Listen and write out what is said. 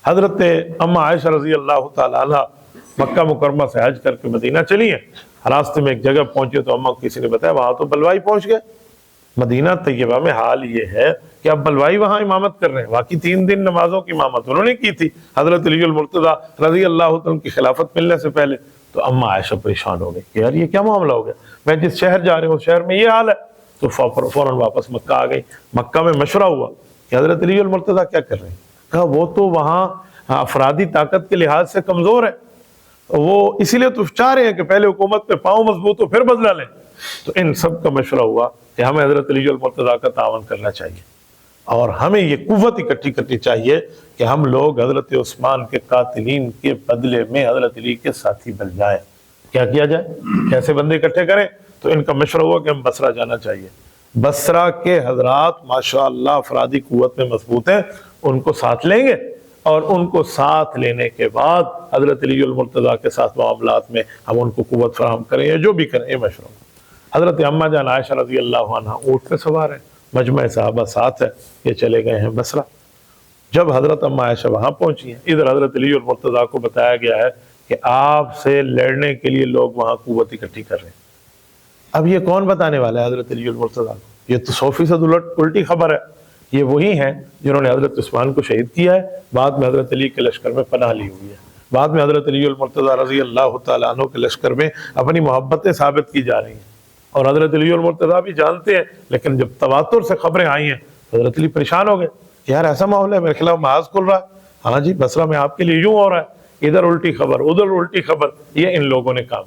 حضرت اما عائشہ رضی اللہ تعالیٰ عنہ مکہ مکرمہ سے حج کر کے مدینہ چلی ہیں، راستے میں ایک جگہ پہنچے تو اما کو کسی نے بتایا وہاں تو بلوائی پہنچ گئے۔ مدینہ طیبہ میں حال یہ ہے کہ اب بلوائی وہاں امامت کر رہے ہیں، باقی 3 دن نمازوں کی امامت انہوں نے کی تھی حضرت علی المرتضیٰ رضی اللہ عنہ کی خلافت ملنے سے پہلے۔ تو اما عائشہ پریشان ہو گئی کہ یار یہ کیا معاملہ ہو گیا، میں جس شہر جا رہے ہوں اس شہر میں یہ حال ہے۔ تو فوراً واپس مکہ آ گئی۔ مکہ میں مشورہ ہوا کہ حضرت علی المرتضیٰ کیا کر رہے ہیں؟ کہا وہ تو وہاں افرادی طاقت کے لحاظ سے کمزور ہے، وہ اسی لیے تو چاہ رہے ہیں کہ پہلے حکومت پہ پاؤں مضبوط ہو پھر بدلہ لیں۔ تو ان سب کا مشورہ ہوا کہ ہمیں حضرت علی المرتضیٰ کا تعاون کرنا چاہیے اور ہمیں یہ قوت اکٹھی کرنی چاہیے کہ ہم لوگ حضرت عثمان کے قاتلین کے بدلے میں حضرت علی کے ساتھی بن جائیں۔ کیا کیا جائے، کیسے بندے اکٹھے کریں؟ تو ان کا مشورہ ہوا کہ ہم بصرہ جانا چاہیے۔ بصرہ کے حضرات ماشاءاللہ افرادی قوت میں مضبوط ہیں، ان کو ساتھ لیں گے اور ان کو ساتھ لینے کے بعد حضرت علی المرتضیٰ کے ساتھ معاملات میں ہم ان کو قوت فراہم کریں یا جو بھی کریں، یہ مشورہ ہوا۔ حضرت اماں جان عائشہ رضی اللہ عنہ اونٹ پہ سوار ہیں، مجمع صحابہ ساتھ ہے، یہ چلے گئے ہیں بصرہ۔ جب حضرت اماں عائشہ وہاں پہنچی ہیں، ادھر حضرت علی المرتضیٰ کو بتایا گیا ہے کہ آپ سے لڑنے کے لیے لوگ وہاں قوت اکٹھی کر رہے ہیں۔ اب یہ کون بتانے والا ہے حضرت علی المرتضیٰ کو؟ یہ تو 100% الٹی خبر ہے۔ یہ وہی ہیں جنہوں نے حضرت عثمان کو شہید کیا ہے، بعد میں حضرت علی کے لشکر میں پناہ لی ہوئی ہے، بعد میں حضرت علی المرتضیٰ رضی اللہ تعالیٰ عنہ کے لشکر میں اپنی محبتیں ثابت کی جا رہی ہیں۔ اور حضرت علی المرتضیٰ بھی جانتے ہیں، لیکن جب تواتر سے خبریں آئی ہیں حضرت علی پریشان ہو گئے کہ یار ایسا ماحول ہے، میرے خلاف محاذ کھل رہا ہے، ہاں جی بصرہ میں آپ کے لیے یوں ہو رہا ہے، ادھر الٹی خبر ادھر الٹی خبر، یہ ان لوگوں نے کام